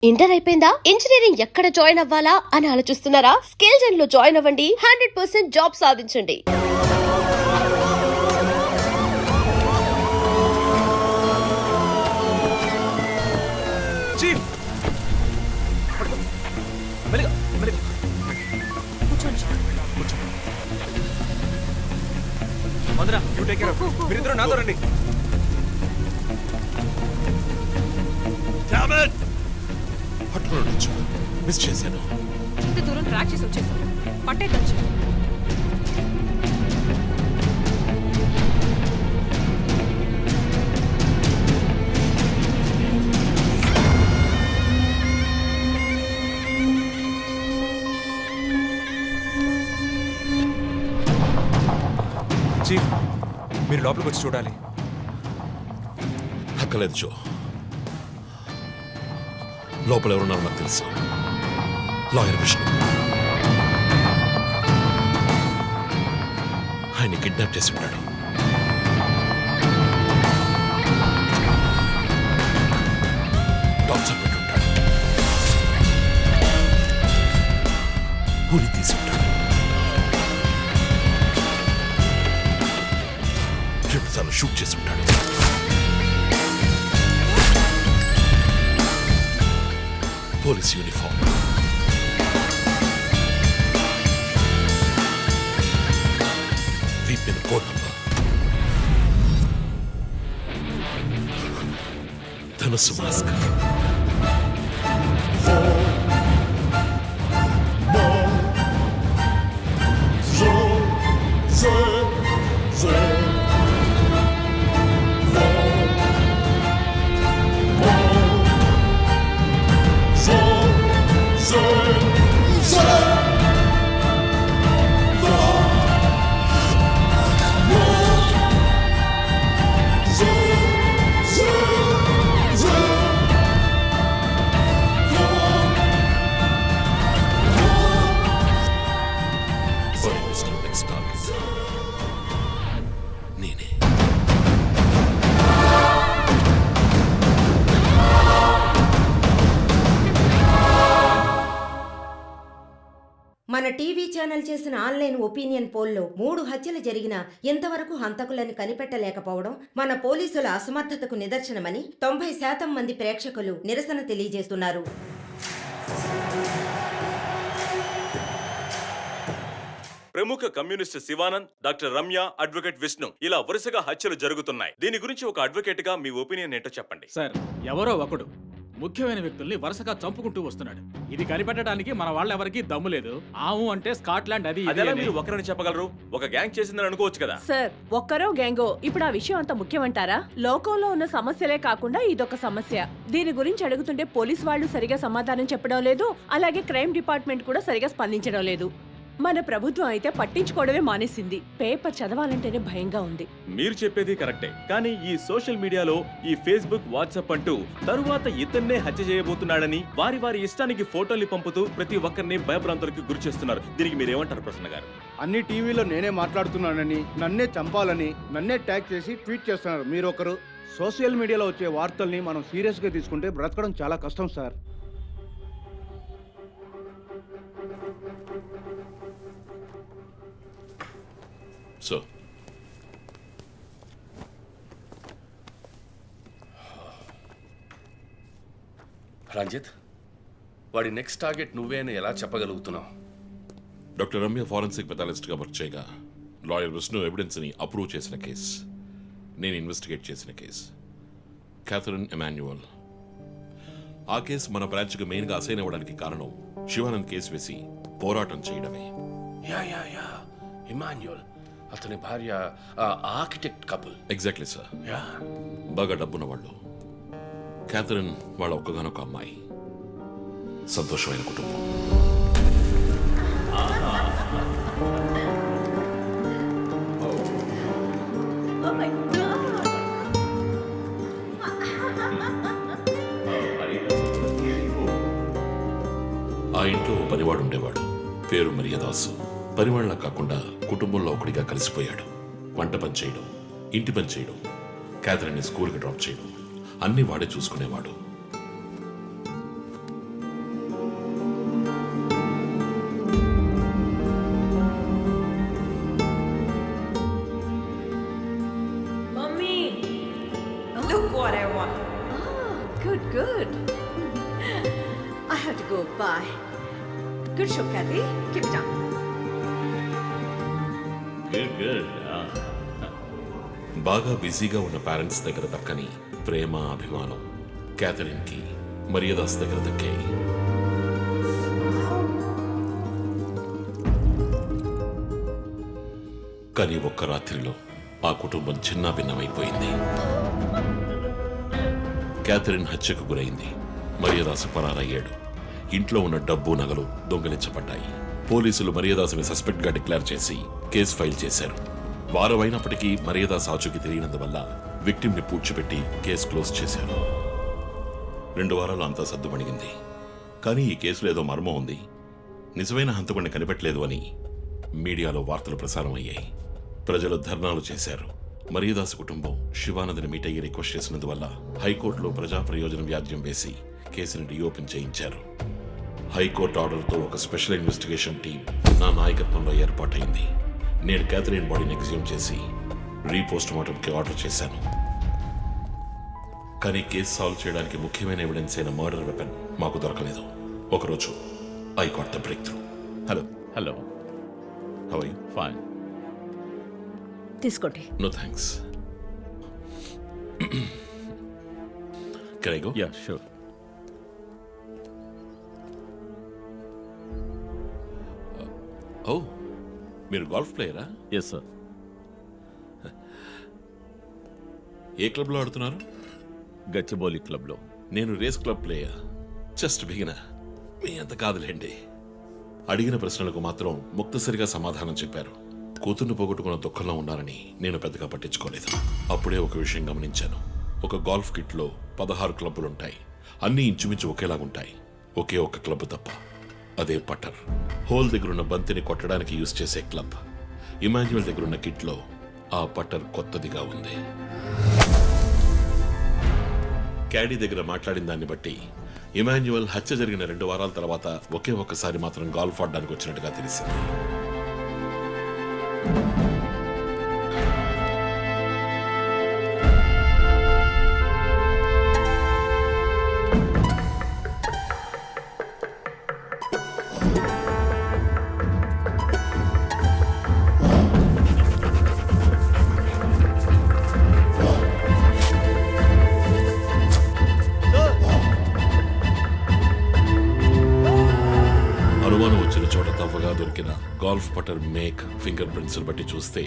Inter అయిపోయిందా? Engineering ఎక్కడ join అవ్వాలా అని ఆలోచిస్తున్నారా? స్కిల్ జెన్ లో జాయిన్ అవ్వండి. 100% జాబ్ సాధించండి. మీరిద్దరూ నాతో రండి. పట్టుకోవచ్చు మిస్ చేశాను. ఇంత దూరం ట్రాక్ చేసి వచ్చేసాను. పట్టేదచ్చు. చీఫ్, మీరు లోపలికి వచ్చి చూడాలి. అక్కలేదు జో, లోపల ఎవరున్నారో నాకు తెలుసు. లాయర్ విష్ణు. ఆయన కిడ్నాప్ చేసి ఉంటాడు. టార్చర్ పెట్టుంటాడు. ఉరి తీసి ఉంటాడు. రెండుసార్లు షూట్ చేసి ఉంటాడు. పోలీస్ యూనిఫామ్, వీపిన కోడ్ నంబర్, ధనుసు మాస్క్. నేనే. మన టీవీ ఛానల్ చేసిన ఆన్లైన్ ఒపీనియన్ పోల్లో 3 హత్యలు జరిగినా ఎంతవరకు హంతకులని కనిపెట్టలేకపోవడం మన పోలీసుల అసమర్థతకు నిదర్శనమని 90% మంది ప్రేక్షకులు నిరసన తెలియజేస్తున్నారు. ప్రముఖ communist Shivanand, doctor Ramya, advocate Vishnu ఇలా వరుసగా హత్యలు జరుగుతున్నాయి. దీని గురించి ఒక అడ్వకేట్ గా మీ ఒపీనియన్ ఏంటో చెప్పండి. సార్, ఎవరో ఒకడు ముఖ్యమైన వ్యక్తుల్ని వరుసగా చంపుకుంటూ వస్తున్నాడు. ఇది కనిపెట్టడానికి మన వాళ్ళెవరికి దమ్ము లేదు. ఆవు అంటే స్కాట్లాండ్ అది అదేలా మీరు ఒకరని చెప్పగలరు? ఒక గ్యాంగ్ చేసిందని అనుకోవచ్చు కదా. సార్, ఒక్కరో గ్యాంగో ఇప్పుడు ఆ విషయం అంత ముఖ్యమంటారా? లోకంలో ఉన్న సమస్యలే కాకుండా ఇదొక సమస్య. దీని గురించి అడుగుతుంటే పోలీస్ వాళ్ళు సరిగా సమాధానం చెప్పడం లేదు, అలాగే క్రైమ్ డిపార్ట్మెంట్ కూడా సరిగా స్పందించడం లేదు. మన ప్రభుత్వం అయితే పట్టించుకోవడమే మానేసింది. పేపర్ చదవాలంటేనే భయంగా ఉంది. మీరు చెప్పేది కరెక్టే, కానీ ఈ సోషల్ మీడియాలో ఈ ఫేస్బుక్, వాట్సాప్ అంటూ తరువాత ఇతన్నే హత్య చేయబోతున్నాడని వారి వారి ఇష్టానికి ఫోటోలు పంపుతూ ప్రతి ఒక్కరిని భయభ్రాంతులకు గురి చేస్తున్నారు. దీనికి మీరేమంటారు ప్రసన్న గారు? అన్ని టీవీలో నేనే మాట్లాడుతున్నానని, నన్నే చంపాలని, నన్నే ట్యాగ్ చేసి ట్వీట్ చేస్తున్నారు మీరొకరు. సోషల్ మీడియాలో వచ్చే వార్తల్ని మనం సీరియస్గా తీసుకుంటే బ్రతకడం చాలా కష్టం సార్. సో రంజిత్, వాడి నెక్స్ట్ టార్గెట్ నువ్వే అని ఎలా చెప్పగలుగుతున్నావు? డాక్టర్ రమ్య ఫారెన్సిక్ పెథాలజిస్ట్గా వర్క్ చేయగా లాయర్ విష్ణు ఎవిడెన్స్ని అప్రూవ్ చేసిన కేస్, నేను ఇన్వెస్టిగేట్ చేసిన కేస్, క్యాథరిన్ ఎమాన్యువల్. ఆ కేసు మన బ్రాంచ్కి మెయిన్గా అసైన్ అవ్వడానికి కారణం శివానంద్ కేసు వేసి పోరాటం చేయడమే. యా ఇమాన్యుయల్, అతని భార్య architect couple. Exactly sir. Yeah, బాగా డబ్బున్న వాళ్ళు. క్యాథరిన్ వాళ్ళ ఒక్కగానొక అమ్మాయి. సంతోషమైన కుటుంబం. ఆ ఇంట్లో పనివాడు ఉండేవాడు, పేరు మరియదాసు. పనివాళ్ళ కాకుండా కుటుంబంలో ఒకడిగా కలిసిపోయాడు. వంట పని చేయడం, ఇంటి పని చేయడం, క్యాథరిన్ని స్కూల్కి డ్రాప్ చేయడం అన్నీ వాడే చూసుకునేవాడు. go by. Good show, Kathy. Keep it up. బాగా బిజీగా ఉన్న పేరెంట్స్ దగ్గర దక్కని ప్రేమ అభిమానం క్యాథరిన్ కి మరియదాస్ దగ్గర దక్కాయి. కానీ ఒక్క రాత్రిలో ఆ కుటుంబం చిన్నాభిన్నమైపోయింది. క్యాథరిన్ హత్యకు గురైంది. మరియదాసు పరారయ్యాడు. ఇంట్లో ఉన్న డబ్బు నగలు దొంగిలించబడ్డాయి. పోలీసులు మరియదాసుని సస్పెక్ట్ గా డిక్లేర్ చేసి కేసు ఫైల్ చేశారు. వారం అయినప్పటికీ మరియదాస్ ఆచూకీ తెలియనందువల్ల విక్టిమ్ ని పూడ్చిపెట్టి కేసు క్లోజ్ చేశారు. 2 వారాలు అంతా సద్దుమణిగింది. కానీ ఈ కేసులో ఏదో మర్మం ఉంది. నిజమైన హంతకుడిని కనిపెట్టలేదు అని మీడియాలో వార్తలు ప్రసారం అయ్యాయి. ప్రజలు ధర్నాలు చేశారు. మరియదాసు కుటుంబం శివానందని మీట్ అయ్యి రిక్వెస్ట్ చేసినందువల్ల హైకోర్టులో ప్రజా ప్రయోజన వ్యాజ్యం వేసి కేసుని రీఓపెన్ చేయించారు. హైకోర్టు ఆర్డర్తో ఒక స్పెషల్ ఇన్వెస్టిగేషన్ టీం నా నాయకత్వంలో ఏర్పాటైంది. నేను క్యాథరిన్ బాడీని ఎగ్జ్యూమ్ చేసి రీపోస్ట్ మార్టంకి ఆర్డర్ చేశాను. కానీ కేసు సాల్వ్ చేయడానికి ముఖ్యమైన ఎవిడెన్స్ అయిన మర్డర్ వెపన్ మాకు దొరకలేదు. ఒకరోజు I got the breakthrough. Hello hello, how are you? Fine. తీసుకోండి. No thanks. Can I go? Yeah, sure. Oh, మీరు గోల్ఫ్ ప్లేయరా? Yes sir. ఏ క్లబ్లో ఆడుతున్నారు? గచ్చిబౌలి క్లబ్లో. నేను race club player. Just beginner. మీ అంత కాదులేండి. అడిగిన ప్రశ్నలకు మాత్రం ముక్తసరిగా సమాధానం చెప్పారు. కూతుర్ని పోగొట్టుకున్న దుఃఖంలో ఉన్నారని నేను పెద్దగా పట్టించుకోలేదు. అప్పుడే ఒక విషయం గమనించాను. ఒక గోల్ఫ్ కిట్లో 16 క్లబ్బులుంటాయి. అన్నీ ఇంచుమించు ఒకేలాగుంటాయి. ఒకే ఒక్క క్లబ్ తప్ప. అదే పట్టర్. హోల్ దగ్గరున్న బంతిని కొట్టడానికి యూజ్ చేసే క్లబ్. ఇమాన్యువల్ దగ్గరున్న కిట్లో ఆ పట్టర్ కొత్తదిగా ఉంది. క్యాడీ దగ్గర మాట్లాడిన దాన్ని బట్టి ఇమాన్యువల్ హత్య జరిగిన 2 వారాల తర్వాత ఒకే ఒక్కసారి మాత్రం గోల్ఫ్ ఆడడానికి వచ్చినట్టుగా తెలిసింది. అనుమానం వచ్చిన చోట తవ్వగా దొరికిన గోల్ఫ్ పట్టర్ మేక్ ఫింగర్ ప్రింట్స్ బట్టి చూస్తే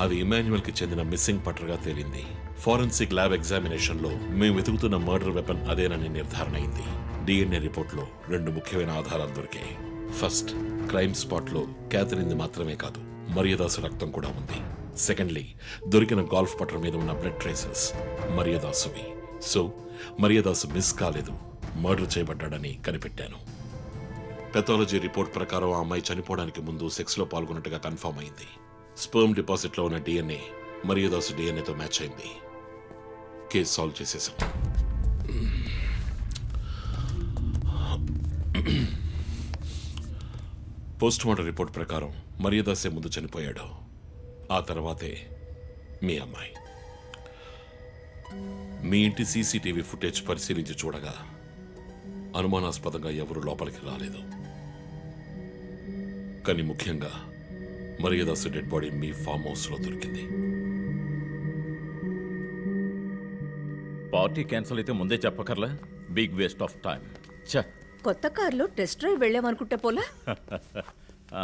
అది ఇమాన్యువల్ కి చెందిన మిస్సింగ్ పట్టర్ గా తేలింది. ఫోరెన్సిక్ ల్యాబ్ ఎగ్జామినేషన్ లో మేము వెతుకుతున్న మర్డర్ వెపన్ అదేనని నిర్ధారణ అయింది. డిఎన్ఏ రిపోర్ట్ లో 2 ముఖ్యమైన ఆధారాలు దొరికాయి. ఫస్ట్, క్రైమ్ స్పాట్ లో క్యాథరిన్ మాత్రమే కాదు మరియదాసు రక్తం కూడా ఉంది. సెకండ్లీ, దొరికిన గోల్ఫ్ పట్టర్ మీద ఉన్న బ్లడ్ ట్రేసెస్ మరియదాసువి. సో మరియదాసు మిస్ కాలేదు, మర్డర్ చేయబడ్డాడని కనిపెట్టాను. పెథాలజీ రిపోర్ట్ ప్రకారం ఆ అమ్మాయి చనిపోవడానికి ముందు సెక్స్ లో పాల్గొన్నట్టుగా కన్ఫర్మ్ అయింది. స్పర్మ్ డిపాజిట్ లో ఉన్న డిఎన్ఏ మరియదాసు డిఎన్ఏతో మ్యాచ్ అయింది. కేసు సాల్వ్ చేసేసాం. పోస్ట్ మార్టం రిపోర్ట్ ప్రకారం మరియదాసే ముందు చనిపోయాడు. ఆ తర్వాతే మీ అమ్మాయి. మీ ఇంటి సీసీటీవీ ఫుటేజ్ పరిశీలించి చూడగా అనుమానాస్పదంగా ఎవరూ లోపలికి రాలేదు. కానీ ముఖ్యంగా మరియదాసు డెడ్ బాడీ మీ ఫామ్ హౌస్ లో దొరికింది. పార్టీ క్యాన్సిల్ అయితే ముందే చెప్పకర్లా? Big waste of time. ఛ. కొత్త కార్లో టెస్ట్ డ్రైవ్ వెళ్ళామనుకుంటే పోలా? ఆ.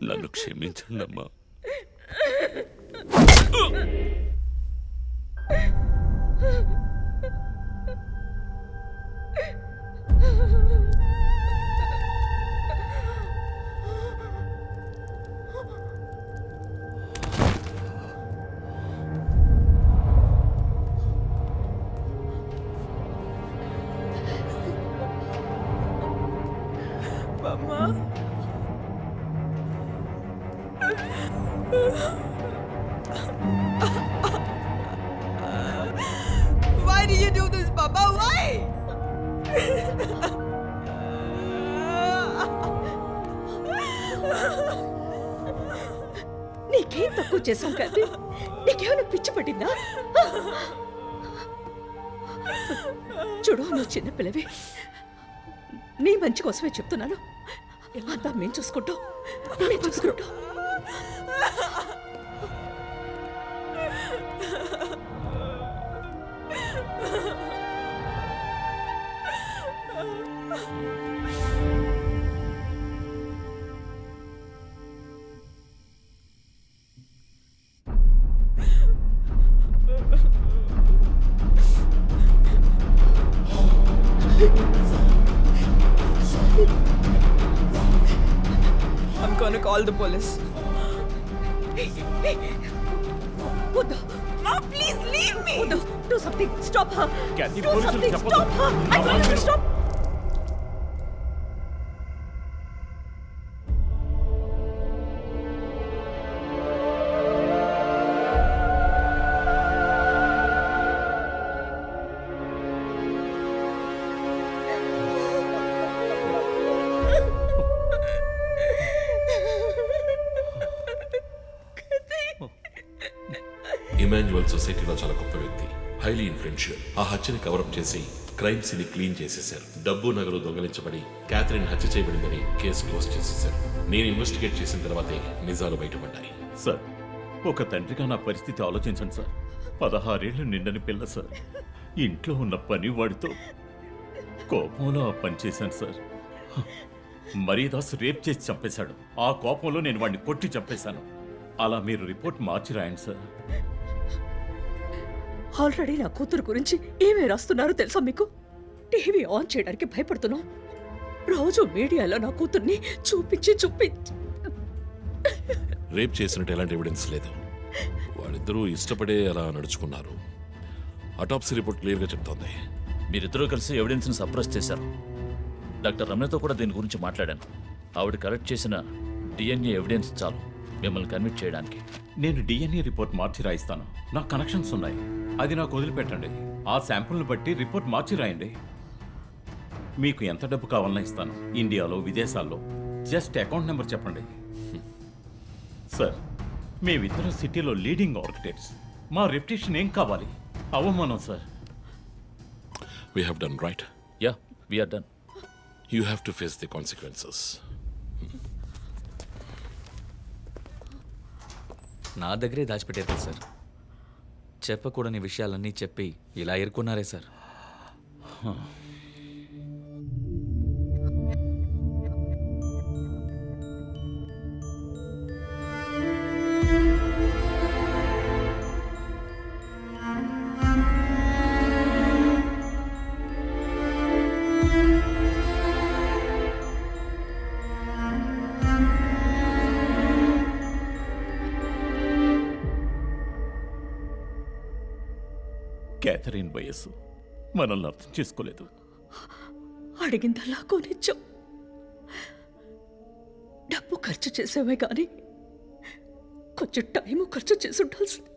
నన్ను క్షమించండమ్మా. Why did you do this, Papa? Why? నీకేం తక్కువ చేశాం కదా? నీకేమైనా పిచ్చి పట్టిందా? చూడు, నువ్వు చిన్నపిల్లవి. నీ మంచి కోసమే చెప్తున్నాను. అంతా మేము చూసుకుంటాం. I'm gonna call the police. వద్దు. Ma, please leave me. వద్దు. Do something. Stop her. Kathy, Do పోలీసులు something. చెప్పొద్దు. Stop her. I నా told you to మాట stop. ఇమాన్యువల్ సొసైటీలో చాలా గొప్ప వ్యక్తి, హైలీ ఇన్ఫ్లుయెన్షియల్. ఆ హత్యని కవరప్ చేసి క్రైమ్ సీన్ క్లీన్ చేసేశారు. డబ్బు నగలు దొంగలించబడి క్యాథరిన్ హత్య చేయబడిందని కేసు క్లోజ్ చేసేశారు. నేను ఇన్వెస్టిగేట్ చేసిన తర్వాతే నిజాలు బయటపడ్డాయి. సార్, ఒక తండ్రిగా నా పరిస్థితి ఆలోచించండి సార్. 16 ఏళ్ళు నిండని పిల్ల సార్. ఇంట్లో ఉన్న పని వాడితో కోపంలో ఆ పని చేశాను సార్. మరీదాస్ రేప్ చేసి చంపేశాడు. ఆ కోపంలో నేను వాడిని కొట్టి చంపేశాను. అలా మీరు రిపోర్ట్ మార్చి రాయండి సార్. ఆల్రెడీ నా కూతురు గురించి ఏమేమి రాస్తున్నారో తెలుసా మీకు? టీవీ ఆన్ చేయడానికి భయపడుతున్నాం. రోజు మీడియాలో నా కూతుర్ని చూపించి రేప్ చేసినట్టు ఎలాంటి ఎవిడెన్స్ లేదు. వాళ్ళిద్దరూ ఇష్టపడే అలా నడుచుకున్నారు. అటాప్సీ రిపోర్ట్ క్లియర్గా చెప్తోంది. మీరిద్దరూ కలిసి ఎవిడెన్స్ని సప్రెస్ చేశారు. డాక్టర్ రమ్యతో కూడా దీని గురించి మాట్లాడాను. ఆవిడ కలెక్ట్ చేసిన డిఎన్ఏ ఎవిడెన్స్ చాలు మిమ్మల్ని కన్విక్ట్ చేయడానికి. నేను డిఎన్ఏ రిపోర్ట్ మార్చి రాయిస్తాను. నాకు కనెక్షన్స్ ఉన్నాయి. అది నాకు వదిలిపెట్టండి. ఆ శాంపుల్ని బట్టి రిపోర్ట్ మార్చి రాయండి. మీకు ఎంత డబ్బు కావాలన్నా ఇస్తాను. ఇండియాలో, విదేశాల్లో. జస్ట్ అకౌంట్ నెంబర్ చెప్పండి. సార్, మేమిద్దరం సిటీలో లీడింగ్ ఆర్కిటెక్ట్స్. మా రెప్యుటేషన్ ఏం కావాలి? అవమానం sir. We have done right. Yeah, we are done. You have to face the consequences. నా దగ్గరే దాచిపెట్టారు కదా సార్. చెప్పకూడని విషయాలన్నీ చెప్పి ఇలా ఇరుక్కున్నారే సార్. క్యాథరిన్ వయస్సు మనల్ని అర్థం చేసుకోలేదు. అడిగిందల్లా కొనిచ్చాం. డబ్బు ఖర్చు చేసేవే కానీ కొంచెం టైము ఖర్చు చేసి ఉండాల్సింది.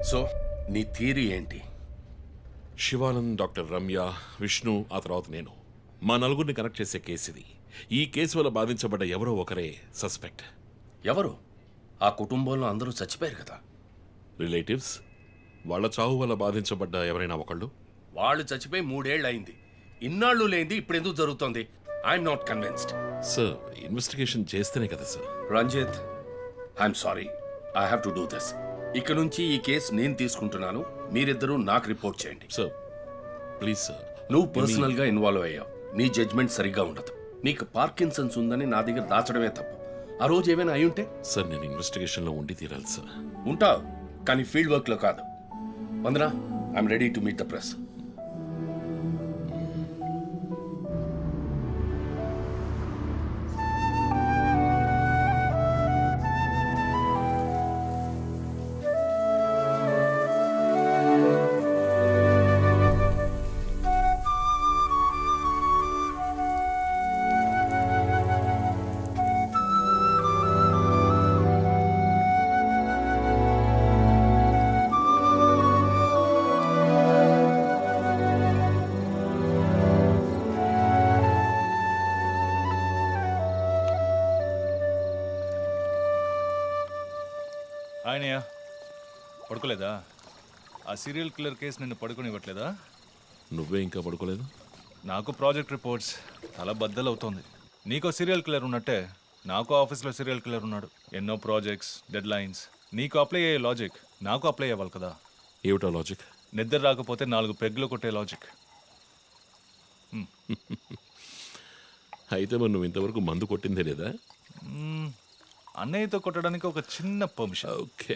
సో నీ థియరీ ఏంటి? శివానంద్, డాక్టర్ రమ్య, విష్ణు, ఆ తర్వాత నేను, మా నలుగురిని కనెక్ట్ చేసే కేసు ఇది. ఈ కేసు వల్ల బాధించబడ్డ ఎవరో ఒకరే సస్పెక్ట్. ఎవరు? ఆ కుటుంబంలో అందరూ చచ్చిపోయారు కదా. రిలేటివ్స్. వాళ్ళ చావు వల్ల బాధించబడ్డ ఎవరైనా ఒకళ్ళు. వాళ్ళు చచ్చిపోయి 3 ఏళ్ళు అయింది. ఇన్నాళ్ళు లేనిది ఇప్పుడు ఎందుకు జరుగుతోంది? I'm not convinced. Sir, investigation చేస్తేనే కదా sir. Ranjit, I'm sorry, I have to do this. ఇక నుంచి ఈ కేసు నేను తీసుకుంటున్నాను. మీరిద్దరూ నాకు రిపోర్ట్ చేయండి. Sir please sir. నువ్వు పర్సనల్ గా ఇన్వాల్వ్ అయ్యావు. నీ జడ్జ్మెంట్ సరిగ్గా ఉండదు. నీకు పార్కిన్సన్స్ ఉందని నా దగ్గర దాచడమే తప్పు. ఆ రోజు ఏమైనా అయి ఉంటే? సార్, నేను ఇన్వెస్టిగేషన్లో ఉండి తీరాలి సార్. ఉంటావు, కానీ ఫీల్డ్ వర్క్లో కాదు. Vandana, I'm ready to meet the press. ఆయనయ్య పడుకోలేదా? ఆ సీరియల్ కిల్లర్ కేసు నిన్ను పడుకోనివ్వట్లేదా? నువ్వే ఇంకా పడుకోలేదు? నాకు ప్రాజెక్ట్ రిపోర్ట్స్ తల బద్దలవుతోంది. నీకో సీరియల్ కిల్లర్ ఉన్నట్టే నాకు ఆఫీస్లో సీరియల్ కిల్లర్ ఉన్నాడు. ఎన్నో ప్రాజెక్ట్స్, డెడ్ లైన్స్. నీకు అప్లై అయ్యే లాజిక్ నాకు అప్లై అవ్వాలి కదా. ఏమిటా లాజిక్? నిద్ర రాకపోతే 4 పెగ్గులు కొట్టే లాజిక్. అయితే మరి నువ్వు ఇంతవరకు మందు కొట్టిందే లేదా? అన్నయ్యతో కొట్టడానికి ఒక చిన్న permission. Okay,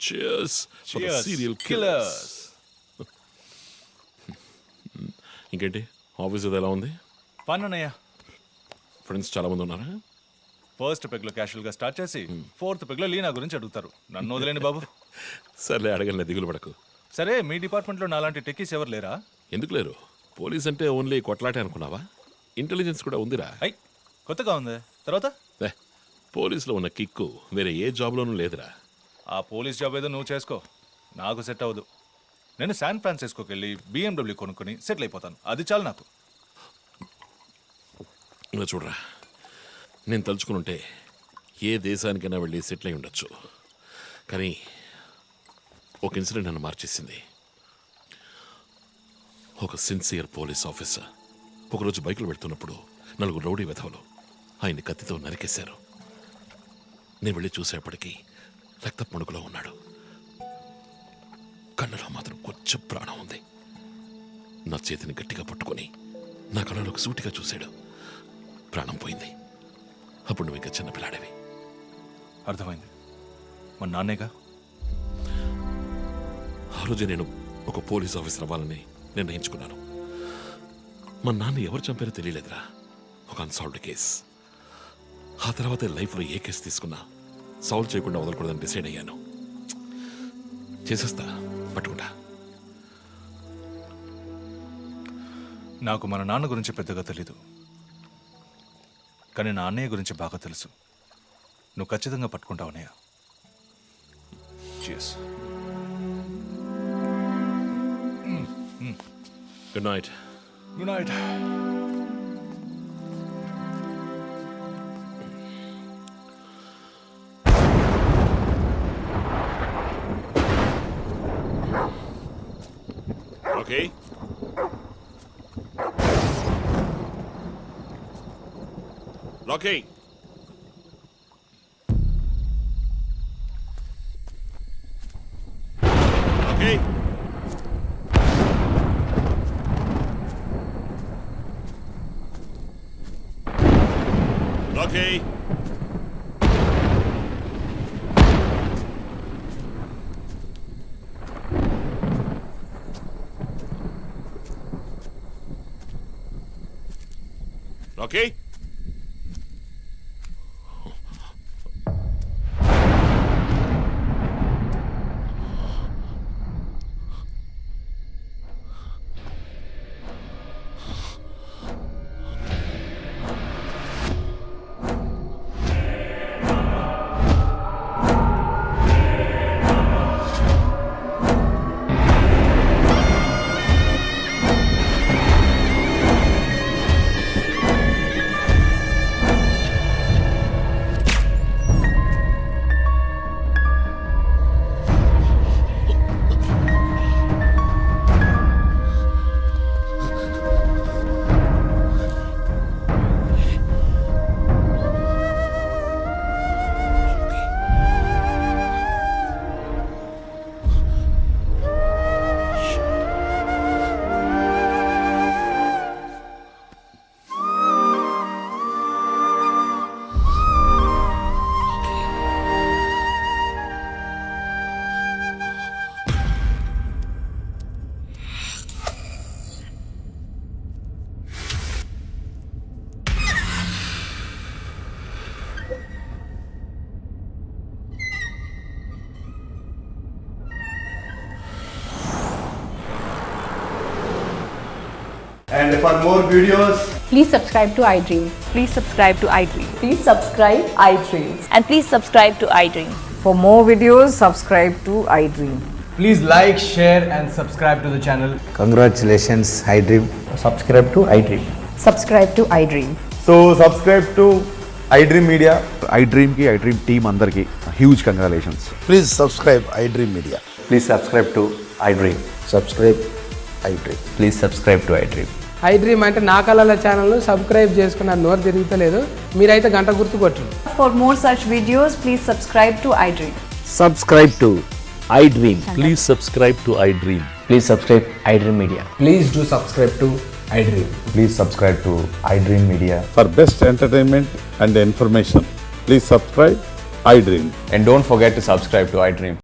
cheers for the Cheers, serial killers. killers. ఇంకేంటి ఆఫీస్ అది ఎలా ఉంది? ఫన్ అన్నయ్య. ఫ్రెండ్స్ చాలా మంది ఉన్నారా? ఫస్ట్ పెగ్లో క్యాషువల్గా స్టార్ట్ చేసి 4th పెగ్లో లీనా గురించి అడుగుతారు. నన్ను వదిలేండి బాబు. సర్లే, అడగలే, దిగులు పడకు. సరే, మీ డిపార్ట్మెంట్లో నాలాంటి టెక్కీస్ ఎవరు లేరా? ఎందుకు లేరు? పోలీస్ అంటే ఓన్లీ కొట్లాటే అనుకున్నావా? ఇంటెలిజెన్స్ కూడా ఉందిరా. అయ్, కొత్తగా ఉంది. తర్వాత పోలీసులో ఉన్న కిక్కు వేరే ఏ జాబ్లోనూ లేదురా. ఆ పోలీస్ జాబ్ ఏదో నువ్వు చేసుకో, నాకు సెట్ అవ్వదు. నేను శాన్ ఫ్రాన్సిస్కోకి వెళ్ళి BMW కొనుక్కొని సెటిల్ అయిపోతాను. అది చాలు నాకు. ఇలా చూడరా, నేను తలుచుకుని ఉంటే ఏ దేశానికైనా వెళ్ళి సెటిల్ అయి ఉండొచ్చు. కానీ ఒక ఇన్సిడెంట్ నన్ను మార్చేసింది. ఒక సిన్సియర్ పోలీస్ ఆఫీసర్ ఒకరోజు బైకులు వెళ్తున్నప్పుడు 4 రౌడీ వెధవలు ఆయన్ని కత్తితో నరికేశారు. నేను వెళ్ళి చూసేప్పటికీ రక్త పణుకులో ఉన్నాడు. కళ్ళలో మాత్రం కొంచెం ప్రాణం ఉంది. నా చేతిని గట్టిగా పట్టుకొని నా కళ్ళలోకి సూటిగా చూశాడు. ప్రాణం పోయింది. అప్పుడు నువ్వు ఇంకా చిన్నపిల్లాడేవి. అర్థమైంది. మా నాన్నేగా. ఆ రోజే నేను ఒక పోలీస్ ఆఫీసర్ అవ్వాలని నిర్ణయించుకున్నాను. మా నాన్న ఎవరు చంపారో తెలియలేదురా. ఒక అన్సాల్వ్డ్ కేస్. ఆ తర్వాత లైఫ్లో ఏ కేసు తీసుకున్నా సాల్వ్ చేయకుండా వదలకూడదని డిసైడ్ అయ్యాను. చేసేస్తా, పట్టుకుంటా. నాకు మన నాన్న గురించి పెద్దగా తెలీదు, కానీ నా అన్నయ్య గురించి బాగా తెలుసు. నువ్వు ఖచ్చితంగా పట్టుకుంటావు అన్నయ్య. Cheers. Good night. Good night. Okay, locking. Okay, okay. Okay, And for more videos, Please subscribe to iDream. Please subscribe to iDream. Please subscribe iDream. And please subscribe to iDream. For more videos, subscribe to iDream. please like, share, and subscribe to the channel. Congratulations, iDream. Subscribe to iDream. Subscribe to iDream. So subscribe to iDream Media. iDream ki iDream team andarki huge congratulations. Please subscribe iDream Media. Please subscribe to iDream. Subscribe iDream. Please subscribe to iDream. iDream అంటే నా కళల channel subscribe చేసుకున్న నోరు తిరుగుతలేదు మీరైతే గంట గుర్తు కొట్టండి. For more such videos, please subscribe to iDream. Subscribe to iDream. Please subscribe to iDream. Please subscribe iDream Media. Please do subscribe to iDream. Please subscribe to iDream Media. For best entertainment and information, please subscribe iDream. And don't forget to subscribe to iDream.